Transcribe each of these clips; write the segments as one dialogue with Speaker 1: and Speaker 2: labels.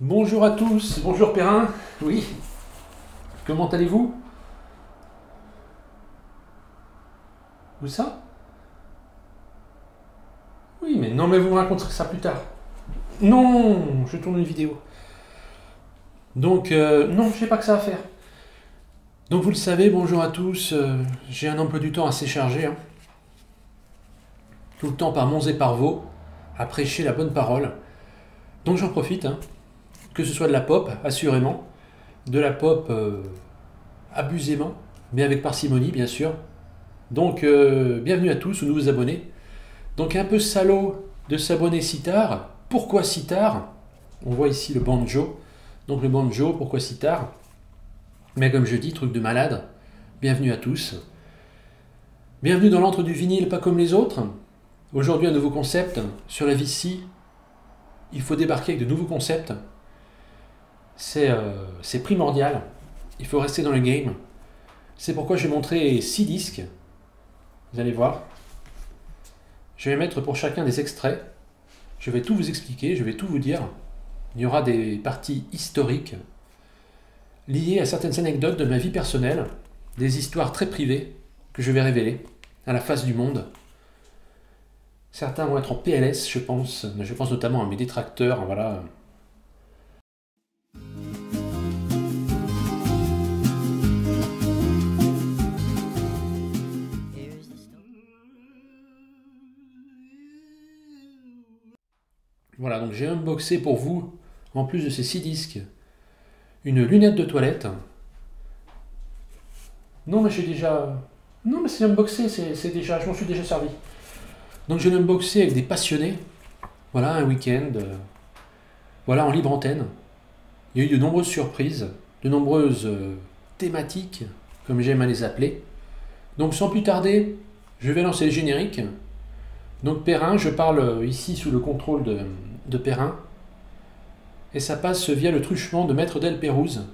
Speaker 1: Bonjour à tous, bonjour Perrin, oui, comment allez-vous? Où ça? Oui, mais non, mais vous me raconterez ça plus tard. Non, je tourne une vidéo. Donc, non, je sais pas que ça à faire. Donc, vous le savez, bonjour à tous, j'ai un emploi du temps assez chargé, hein. Tout le temps par Monts et par Vaux, à prêcher la bonne parole. Donc, j'en profite, hein. Que ce soit de la pop, assurément, de la pop abusément, mais avec parcimonie, bien sûr. Donc, bienvenue à tous, aux nouveaux abonnés. Donc, un peu salaud de s'abonner si tard. Pourquoi si tard? On voit ici le banjo. Donc, le banjo, pourquoi si tard? Mais comme je dis, truc de malade. Bienvenue à tous. Bienvenue dans l'antre du vinyle, pas comme les autres. Aujourd'hui, un nouveau concept sur la VC. Il faut débarquer avec de nouveaux concepts. C'est primordial. Il faut rester dans le game. C'est pourquoi j'ai montré 6 disques. Vous allez voir. Je vais mettre pour chacun des extraits. Je vais tout vous expliquer, je vais tout vous dire. Il y aura des parties historiques liées à certaines anecdotes de ma vie personnelle, des histoires très privées que je vais révéler à la face du monde. Certains vont être en PLS, je pense notamment à mes détracteurs, voilà. Voilà, donc j'ai unboxé pour vous, en plus de ces 6 disques, une lunette de toilette. Non, mais j'ai déjà... Non, mais c'est unboxé, c'est déjà... Je m'en suis déjà servi. Donc je l'ai unboxé avec des passionnés. Voilà, un week-end. Voilà, en libre antenne. Il y a eu de nombreuses surprises, de nombreuses thématiques, comme j'aime à les appeler. Donc sans plus tarder, je vais lancer le générique. Donc Perrin, je parle ici sous le contrôle de Perrin. Et ça passe via le truchement de Maître Del Pérouse,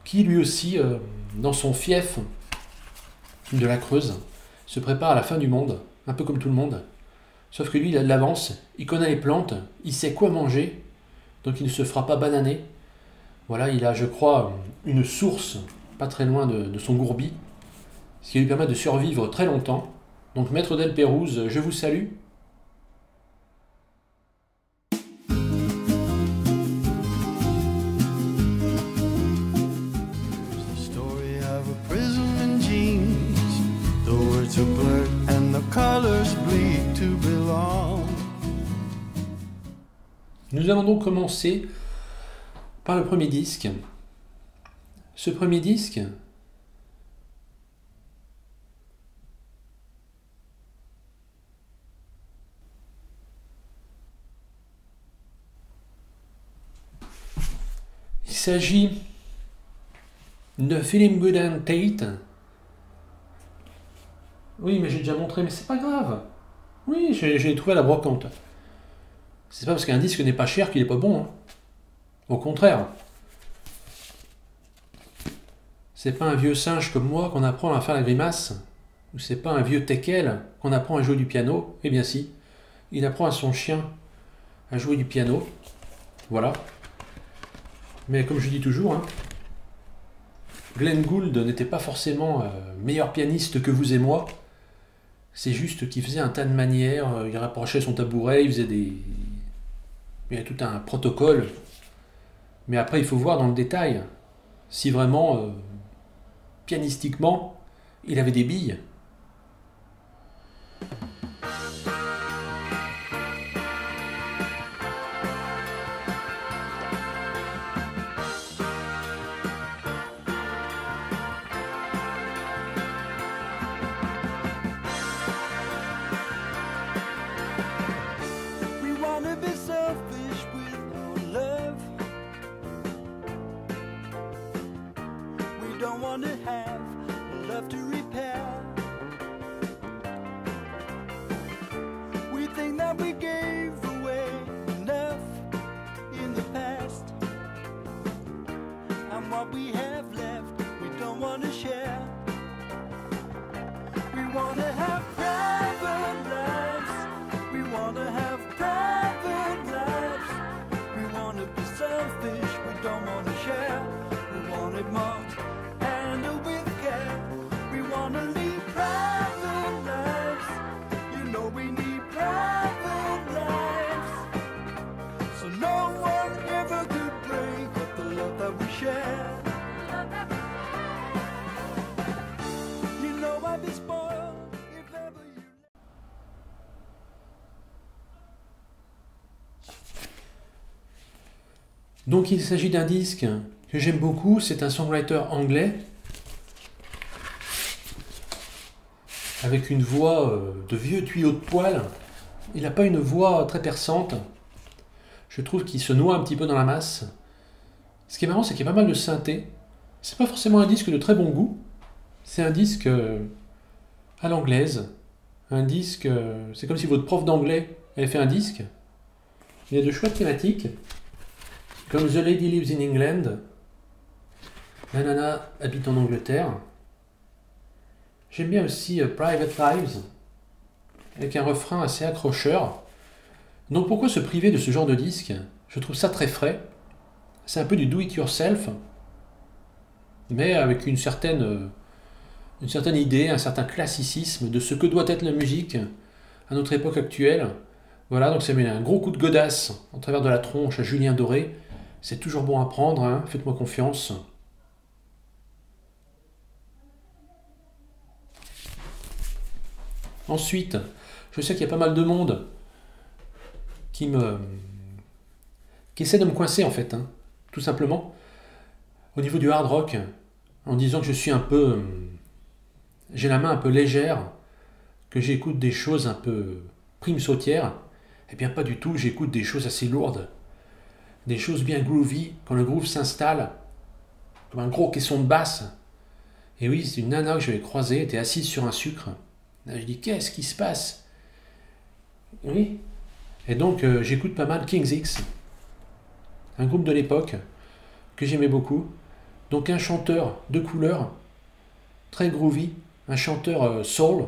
Speaker 1: qui lui aussi, dans son fief de la Creuse, se prépare à la fin du monde, un peu comme tout le monde. Sauf que lui, il a de l'avance, il connaît les plantes, il sait quoi manger, donc il ne se fera pas bananer. Voilà, il a, je crois, une source pas très loin de son gourbi, ce qui lui permet de survivre très longtemps. Donc Maître Del Pérouse, je vous salue. Nous allons donc commencer par le premier disque. Ce premier disque, il s'agit de Feeling Good and Tate. Oui, mais j'ai déjà montré, mais c'est pas grave. Oui, j'ai trouvé à la brocante. C'est pas parce qu'un disque n'est pas cher qu'il est pas bon, hein. Au contraire. C'est pas un vieux singe comme moi qu'on apprend à faire la grimace. Ou c'est pas un vieux teckel qu'on apprend à jouer du piano. Eh bien si. Il apprend à son chien à jouer du piano. Voilà. Mais comme je dis toujours, hein, Glenn Gould n'était pas forcément meilleur pianiste que vous et moi. C'est juste qu'il faisait un tas de manières, il rapprochait son tabouret, il faisait des... Il y a tout un protocole. Mais après, il faut voir dans le détail si vraiment, pianistiquement, il avait des billes.
Speaker 2: share. We want it marked and with care. We want to lead private lives. You know we need private lives. So no one ever could break up the love that we share. You know I'd be spoiled if ever you.
Speaker 1: Donc il s'agit d'un disque que j'aime beaucoup, c'est un songwriter anglais avec une voix de vieux tuyau de poêle. Il n'a pas une voix très perçante. Je trouve qu'il se noie un petit peu dans la masse. Ce qui est marrant, c'est qu'il y a pas mal de synthé. C'est pas forcément un disque de très bon goût. C'est un disque à l'anglaise. Un disque, c'est comme si votre prof d'anglais avait fait un disque. Il y a de chouettes thématiques, comme The Lady Lives in England. La nana habite en Angleterre. J'aime bien aussi Private Lives, avec un refrain assez accrocheur. Donc pourquoi se priver de ce genre de disque? Je trouve ça très frais. C'est un peu du do-it-yourself, mais avec une certaine idée, un certain classicisme de ce que doit être la musique à notre époque actuelle. Voilà, donc ça met un gros coup de godasse en travers de la tronche à Julien Doré. C'est toujours bon à prendre, hein, faites-moi confiance. Ensuite, je sais qu'il y a pas mal de monde qui essaie de me coincer en fait, hein, tout simplement, au niveau du hard rock, en disant que je suis un peu... j'ai la main un peu légère, que j'écoute des choses un peu prime sautières. Eh bien pas du tout, j'écoute des choses assez lourdes, des choses bien groovy, quand le groove s'installe, comme un gros caisson de basse. Et oui, c'est une nana que j'avais croisée, elle était assise sur un sucre. Là, je dis, qu'est-ce qui se passe? Oui. Et donc, j'écoute pas mal King's X, un groupe de l'époque que j'aimais beaucoup. Donc, un chanteur de couleur, très groovy, un chanteur soul,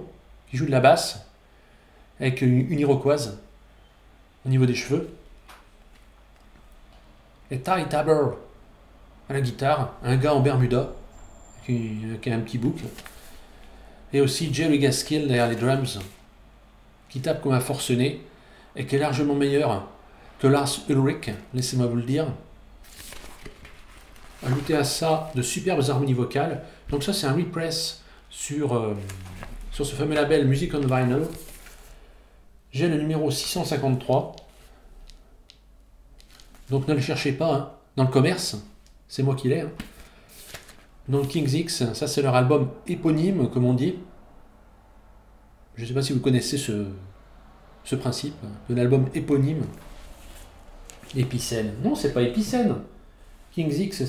Speaker 1: qui joue de la basse, avec une iroquoise au niveau des cheveux. Et Ty Tabor à la guitare, un gars en Bermuda, qui a un petit boucle. Et aussi Jerry Gaskill derrière les drums, qui tape comme un forcené, et qui est largement meilleur que Lars Ulrich, laissez-moi vous le dire. Ajoutez à ça de superbes harmonies vocales. Donc ça c'est un repress sur ce fameux label Music on Vinyl. J'ai le numéro 653. Donc ne le cherchez pas, hein, dans le commerce, c'est moi qui l'ai. Hein. Donc King's X, ça c'est leur album éponyme, comme on dit. Je ne sais pas si vous connaissez ce principe, de l'album éponyme. Épicène. Non, c'est pas Épicène. King's X,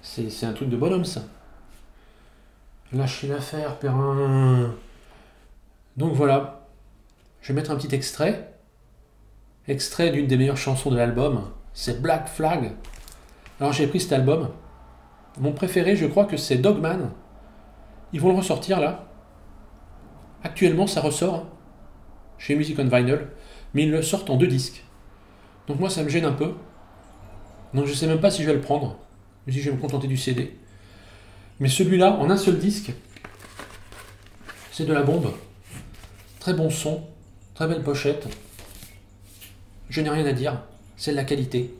Speaker 1: c'est un truc de bonhomme, ça. Lâchez l'affaire, Perrin. Donc voilà. Je vais mettre un petit extrait. Extrait d'une des meilleures chansons de l'album. C'est Black Flag. Alors j'ai pris cet album. Mon préféré, je crois que c'est Dogman. Ils vont le ressortir là. Actuellement, ça ressort hein, chez Music on Vinyl. Mais ils le sortent en 2 disques. Donc moi, ça me gêne un peu. Donc je sais même pas si je vais le prendre. Ou si je vais me contenter du CD. Mais celui-là, en un seul disque, c'est de la bombe. Très bon son. Très belle pochette. Je n'ai rien à dire. C'est de la qualité.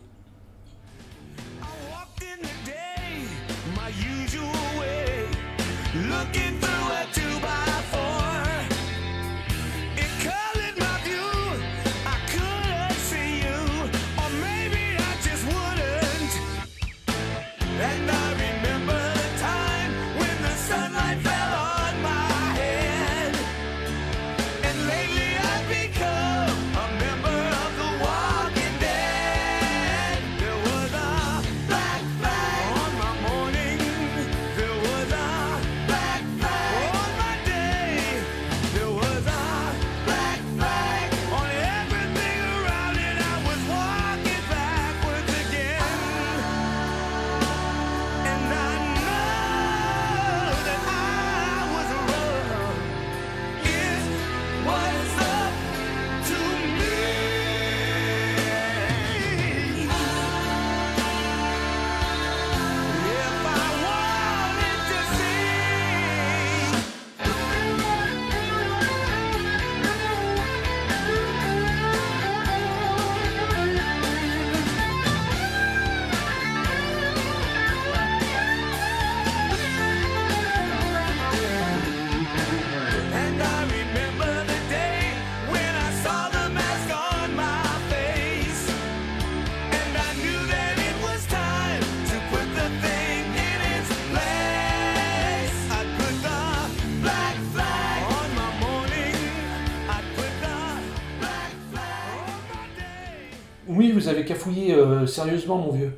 Speaker 1: vous avez cafouillé sérieusement, mon vieux.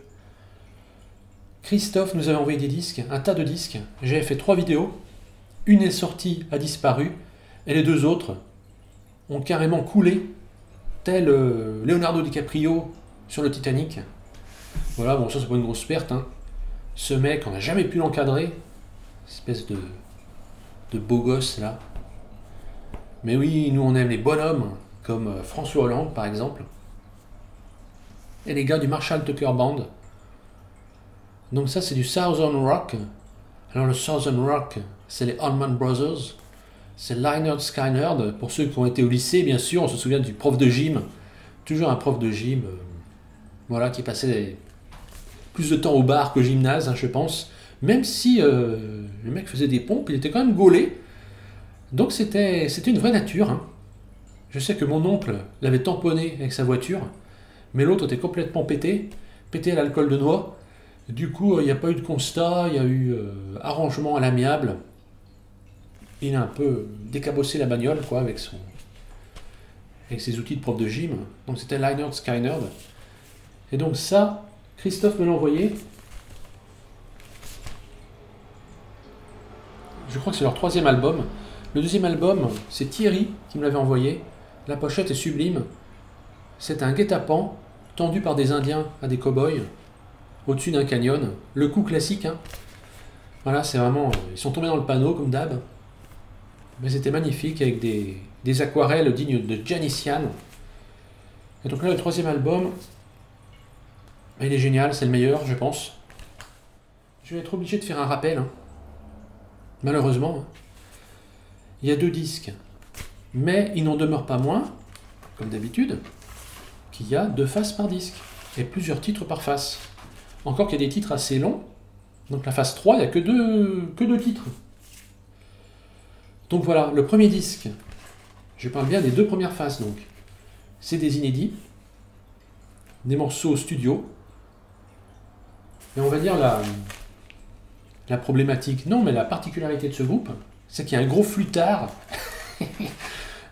Speaker 1: Christophe nous avait envoyé des disques, un tas de disques. J'avais fait 3 vidéos. Une est sortie, a disparu, et les 2 autres ont carrément coulé, tel Leonardo DiCaprio sur le Titanic. Voilà, bon, ça c'est pas une grosse perte, hein. Ce mec, on n'a jamais pu l'encadrer. Espèce de beau gosse, là. Mais oui, nous on aime les bonhommes, comme François Hollande, par exemple. Et les gars du Marshall Tucker Band. Donc ça, c'est du Southern Rock. Alors le Southern Rock, c'est les Allman Brothers. C'est Lynyrd Skynyrd. Pour ceux qui ont été au lycée, bien sûr, on se souvient du prof de gym. Toujours un prof de gym, voilà, qui passait plus de temps au bar qu'au gymnase, hein, je pense. Même si le mec faisait des pompes, il était quand même gaulé. Donc c'était une vraie nature, hein. Je sais que mon oncle l'avait tamponné avec sa voiture, mais l'autre était complètement pété à l'alcool de noix. Du coup, il n'y a pas eu de constat, il y a eu arrangement à l'amiable. Il a un peu décabossé la bagnole, quoi, avec ses outils de prof de gym. Donc c'était Lynyrd Skynyrd. Et donc ça, Christophe me l'a envoyé. Je crois que c'est leur 3e album. Le 2e album, c'est Thierry qui me l'avait envoyé. La pochette est sublime. C'est un guet-apens tendu par des Indiens à des cow-boys au-dessus d'un canyon. Le coup classique, hein. Voilà, c'est vraiment... Ils sont tombés dans le panneau, comme d'hab. Mais c'était magnifique, avec des aquarelles dignes de Janician. Et donc là, le 3e album, il est génial, c'est le meilleur, je pense. Je vais être obligé de faire un rappel, hein. Malheureusement. Hein. Il y a 2 disques. Mais il n'en demeure pas moins, comme d'habitude, qu'il y a 2 faces par disque. Et plusieurs titres par face. Encore qu'il y a des titres assez longs. Donc la phase 3, il n'y a que deux titres. Donc voilà, le premier disque, je parle bien des 2 premières phases donc. C'est des inédits, des morceaux studio. Et on va dire la problématique, non mais la particularité de ce groupe, c'est qu'il y a un gros flûtard,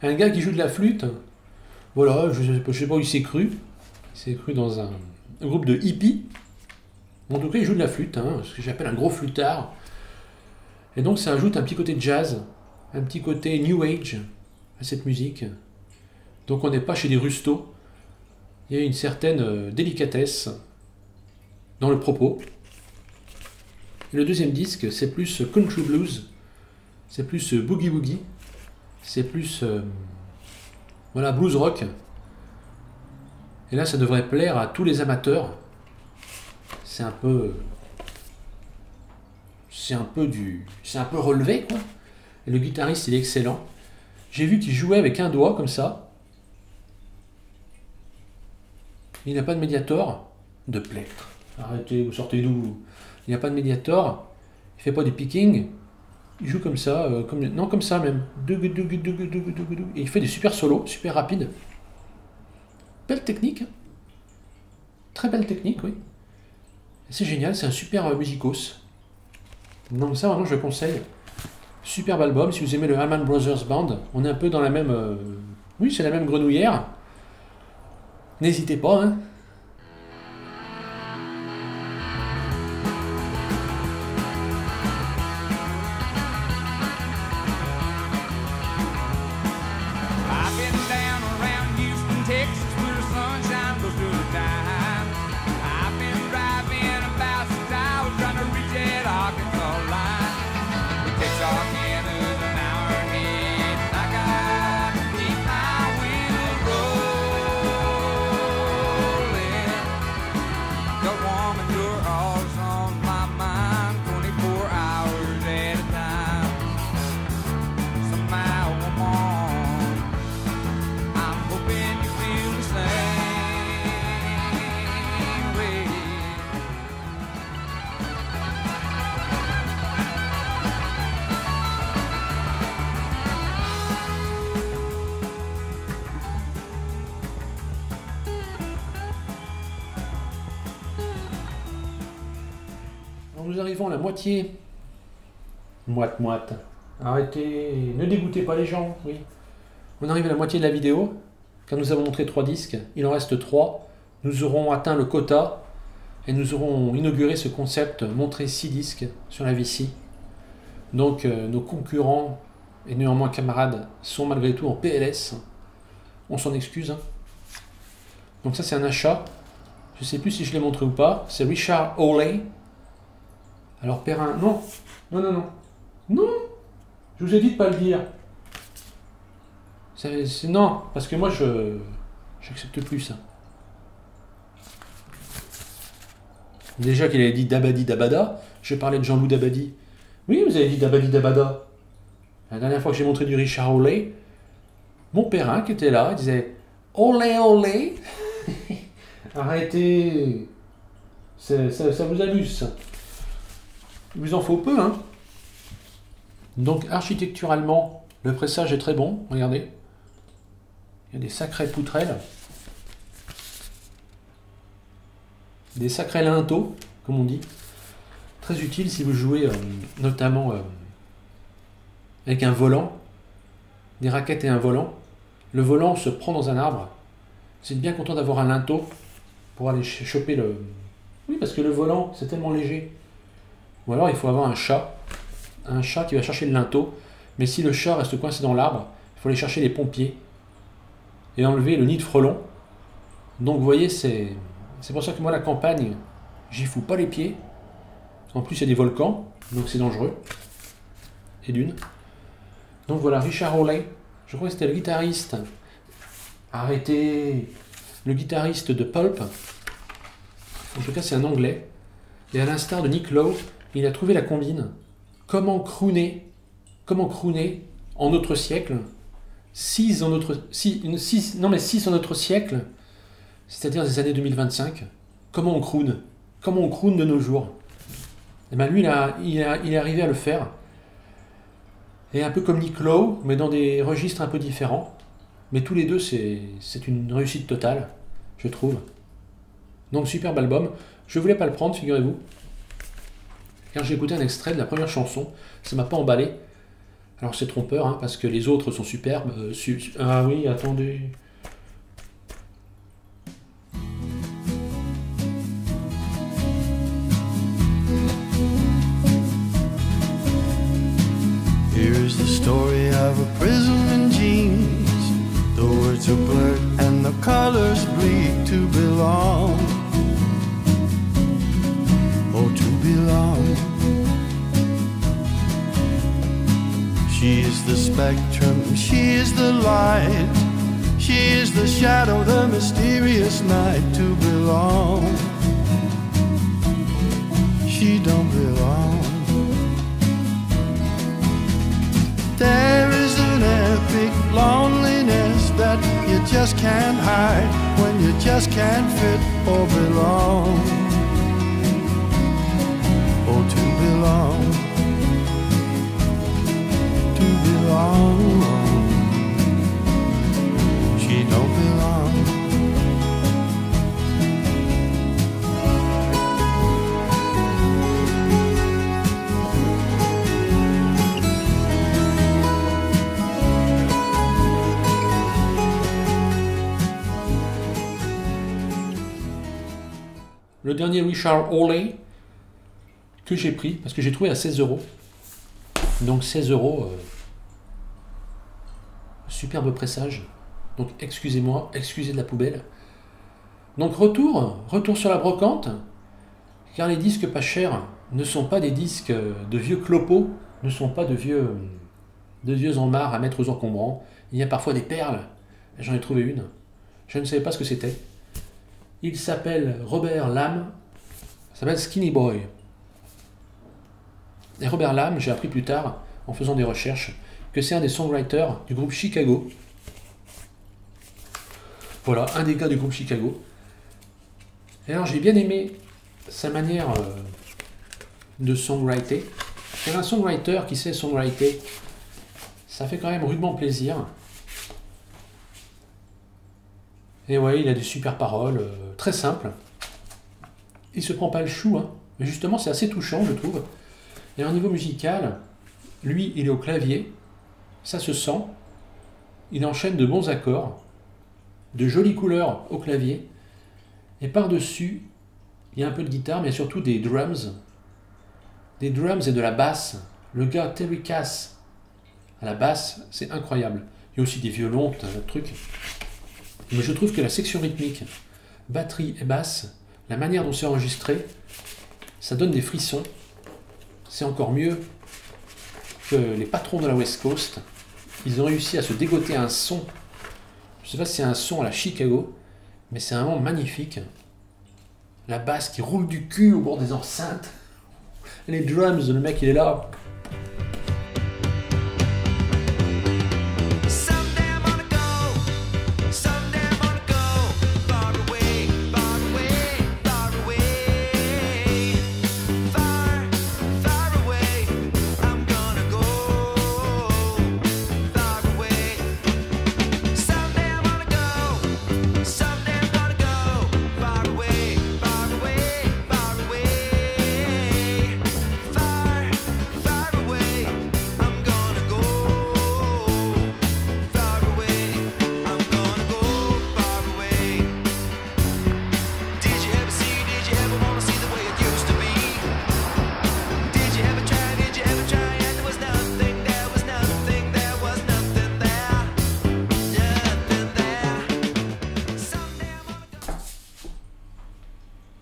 Speaker 1: un gars qui joue de la flûte. Voilà, je sais pas où il s'est cru. Il s'est cru dans un groupe de hippies. En tout cas, il joue de la flûte, hein, ce que j'appelle un gros flûtard. Et donc, ça ajoute un petit côté jazz, un petit côté new age à cette musique. Donc, on n'est pas chez des rustos. Il y a une certaine délicatesse dans le propos. Et le 2e disque, c'est plus country blues, c'est plus boogie woogie, c'est plus voilà, blues rock. Et là, ça devrait plaire à tous les amateurs. C'est un peu relevé, quoi. Et le guitariste, il est excellent. J'ai vu qu'il jouait avec un doigt, comme ça. Il n'a pas de médiator. De plectre. Arrêtez, vous sortez d'où? Il n'a pas de médiator. Il fait pas du picking. Il joue comme ça, comme ça même. Et il fait des super solos, super rapides. Belle technique. Très belle technique, oui. C'est génial, c'est un super musicos. Donc ça, vraiment, je le conseille. Superbe album, si vous aimez le Allman Brothers Band. On est un peu dans la même... Oui, c'est la même grenouillère. N'hésitez pas, hein.
Speaker 2: I've been down around Houston, Texas, where the sunshine goes through the time. I've been driving about 6 hours trying to reach that Arkansas line. It takes our canoes an hour ahead. I gotta keep my wheels rolling. The woman, you're always on my mind, 24 hours at a time. Somehow I'm on. I'm hoping you feel the same way.
Speaker 1: Alors, nous arrivons à la moitié. Moite. Arrêtez, ne dégoûtez pas les gens, oui. On arrive à la moitié de la vidéo, car nous avons montré 3 disques. Il en reste 3. nous aurons atteint le quota et nous aurons inauguré ce concept montrer 6 disques sur la VC. Donc nos concurrents et néanmoins camarades sont malgré tout en PLS. On s'en excuse. Donc ça c'est un achat. Je sais plus si je l'ai montré ou pas. C'est Richard Hawley. Alors Perrin, non. Non. Je vous ai dit de pas le dire. Non, parce que moi j'accepte plus ça. Déjà qu'il avait dit Dabadi Dabada, je parlais de Jean-Loup Dabadi. Oui, vous avez dit Dabadi Dabada. La dernière fois que j'ai montré du Richard Hawley, mon Perrin qui était là, il disait Olé olé. Arrêtez. Ça vous amuse ça. Il vous en faut peu, hein. Donc architecturalement, le pressage est très bon, regardez. Il y a des sacrées poutrelles. Des sacrés linteaux, comme on dit. Très utile si vous jouez notamment avec un volant, des raquettes et un volant. Le volant se prend dans un arbre. C'est bien content d'avoir un linteau pour aller choper le... Oui, parce que le volant, c'est tellement léger. Ou alors il faut avoir un chat qui va chercher le linteau. Mais si le chat reste coincé dans l'arbre, il faut aller chercher les pompiers et enlever le nid de frelon. Donc vous voyez, c'est pour ça que moi la campagne, j'y fous pas les pieds. En plus il y a des volcans, donc c'est dangereux. Et d'une. Donc voilà, Richard Hawley, je crois que c'était le guitariste. Arrêtez. Le guitariste de Pulp. En tout cas c'est un anglais. Et à l'instar de Nick Lowe, il a trouvé la combine. Comment crooner en notre siècle, 6 en notre siècle, c'est-à-dire des années 2025. Comment on croone de nos jours. Et bien lui, il est arrivé à le faire. Et un peu comme Nick Lowe, mais dans des registres un peu différents. Mais tous les deux, c'est une réussite totale, je trouve. Donc superbe album. Je voulais pas le prendre, figurez-vous. Car j'ai écouté un extrait de la première chanson, ça m'a pas emballé. Alors c'est trompeur, hein, parce que les autres sont superbes. Ah oui, attendez.
Speaker 2: Here's the story of a prism in jeans. The words are blurred and the colors bleed to belong. Oh, to belong. She is the spectrum, she is the light. She is the shadow, the mysterious night. To belong. She don't belong. There is an epic loneliness that you just can't hide when you just can't fit or belong. Oh, to belong, to belong. She don't belong.
Speaker 1: Le dernier Richard Hawley que j'ai pris, parce que j'ai trouvé à 16 €. Donc 16 €, superbe pressage. Donc excusez-moi, excusez de la poubelle. Donc retour sur la brocante, car les disques pas chers ne sont pas des disques de vieux clopos, ne sont pas de vieux en marre à mettre aux encombrants. Il y a parfois des perles, j'en ai trouvé une. Je ne savais pas ce que c'était. Il s'appelle Robert Lamm, ça s'appelle Skinny Boy. Et Robert Lamm, j'ai appris plus tard, en faisant des recherches, que c'est un des songwriters du groupe Chicago. Voilà, un des gars du groupe Chicago. Et alors j'ai bien aimé sa manière de songwriter. Car un songwriter qui sait songwriter, ça fait quand même rudement plaisir. Et ouais, il a des super paroles, très simples. Il se prend pas le chou, hein. Mais justement c'est assez touchant, je trouve. Et au niveau musical, lui, il est au clavier, ça se sent. Il enchaîne de bons accords, de jolies couleurs au clavier. Et par-dessus, il y a un peu de guitare, mais surtout des drums. Des drums et de la basse. Le gars Terry Cass à la basse, c'est incroyable. Il y a aussi des violons, tout un tas de trucs. Mais je trouve que la section rythmique, batterie et basse, la manière dont c'est enregistré, ça donne des frissons. C'est encore mieux que les patrons de la West Coast. Ils ont réussi à se dégoter un son. Je ne sais pas si c'est un son à la Chicago, mais c'est vraiment magnifique. La basse qui roule du cul au bord des enceintes. Les drums, le mec il est là.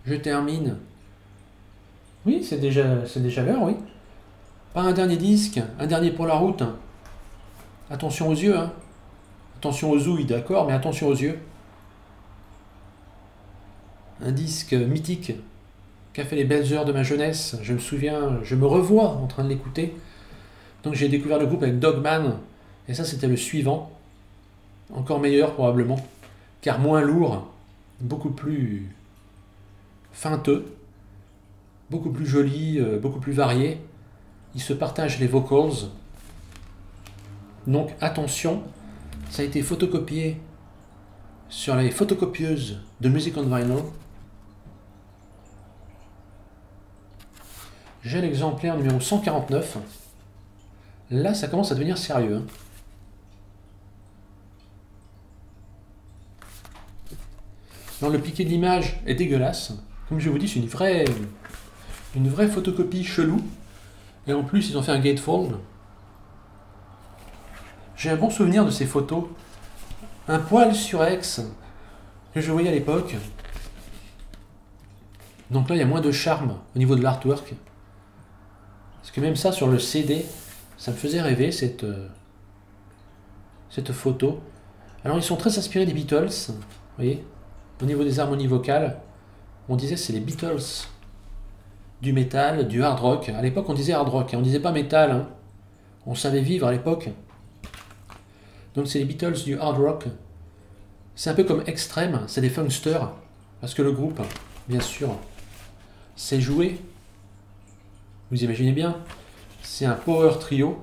Speaker 1: Je termine. Oui, c'est déjà l'heure, oui. Pas un dernier disque, un dernier pour la route. Attention aux yeux, hein. Attention aux ouïes, d'accord, mais attention aux yeux. Un disque mythique qui a fait les belles heures de ma jeunesse. Je me souviens, je me revois en train de l'écouter. Donc j'ai découvert le groupe avec Dogman. Et ça, c'était le suivant. Encore meilleur, probablement. Car moins lourd, beaucoup plus feinteux, beaucoup plus joli, beaucoup plus varié. Ils se partagent les vocals. Donc attention, ça a été photocopié sur les photocopieuses de Music on Vinyl. J'ai l'exemplaire numéro 149. Là, ça commence à devenir sérieux. Non, le piqué de l'image est dégueulasse. Comme je vous dis, c'est une vraie photocopie chelou. Et en plus, ils ont fait un gatefold. J'ai un bon souvenir de ces photos. Un poil surex que je voyais à l'époque. Donc là, il y a moins de charme au niveau de l'artwork. Parce que même ça, sur le CD, ça me faisait rêver, cette photo. Alors, ils sont très inspirés des Beatles. Vous voyez, au niveau des harmonies vocales. On disait c'est les Beatles du métal, du hard rock. À l'époque, on disait hard rock, hein. On disait pas métal. Hein. On savait vivre à l'époque. Donc c'est les Beatles du hard rock. C'est un peu comme Extreme, c'est des funksters. Parce que le groupe, bien sûr, c'est joué. Vous imaginez bien. C'est un power trio.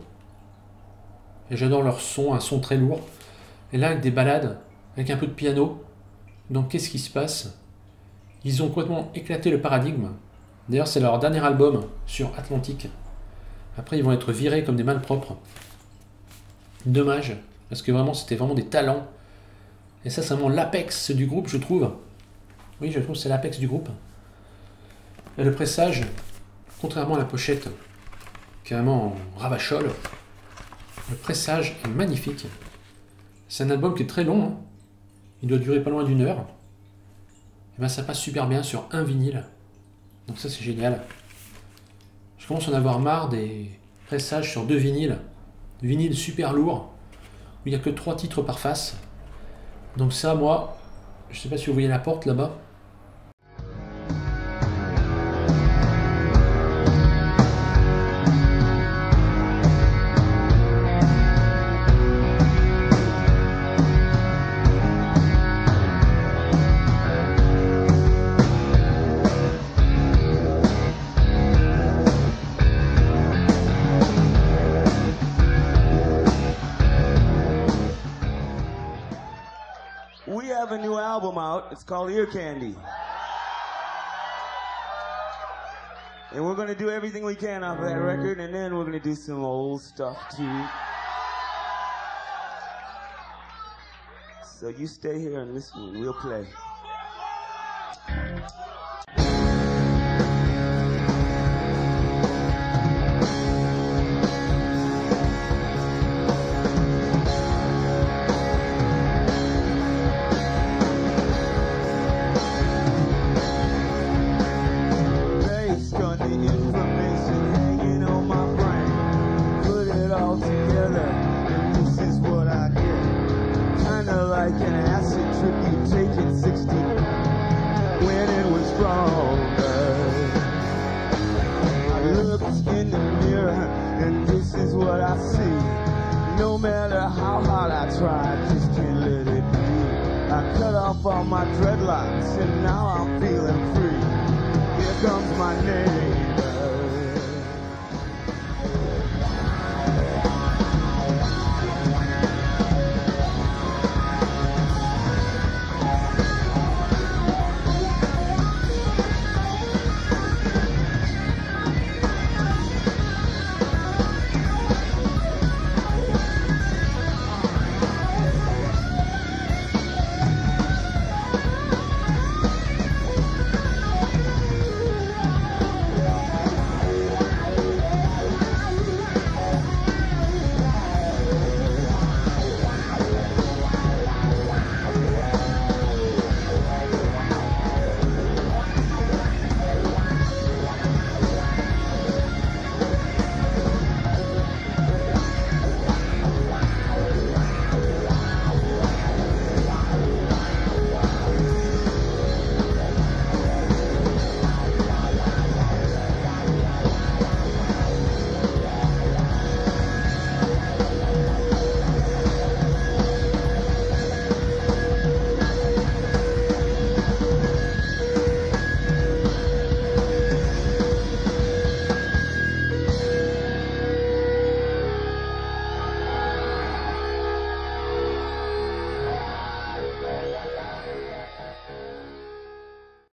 Speaker 1: Et j'adore leur son, un son très lourd. Et là, avec des ballades, avec un peu de piano. Donc qu'est-ce qui se passe ? Ils ont complètement éclaté le paradigme. D'ailleurs, c'est leur dernier album sur Atlantic. Après, ils vont être virés comme des malpropres. Dommage, parce que vraiment, c'était vraiment des talents. Et ça, c'est vraiment l'apex du groupe, je trouve. Oui, je trouve que c'est l'apex du groupe. Et le pressage, contrairement à la pochette, carrément en ravachol, le pressage est magnifique. C'est un album qui est très long. Hein. Il doit durer pas loin d'1 heure. Et ben, ça passe super bien sur un vinyle. Donc ça, c'est génial. Je commence à en avoir marre des pressages sur 2 vinyles. Vinyle super lourd, où il n'y a que 3 titres par face. Donc ça, moi, je sais pas si vous voyez la porte là-bas.
Speaker 3: We have a new album out. It's called Ear Candy. And we're going to do everything we can off of that record, and then we're going to do some old stuff too. So you stay here and listen, and we'll play. Based on the information hanging on my brain, put it all together, and this is what I get. Kinda like an acid trip you take at 60 when it was stronger. I looked in the mirror, and this is what I see. No matter how hard I try, I just can't let it be. I cut off all my dreadlocks, and now I'm feeling free. Here comes my name.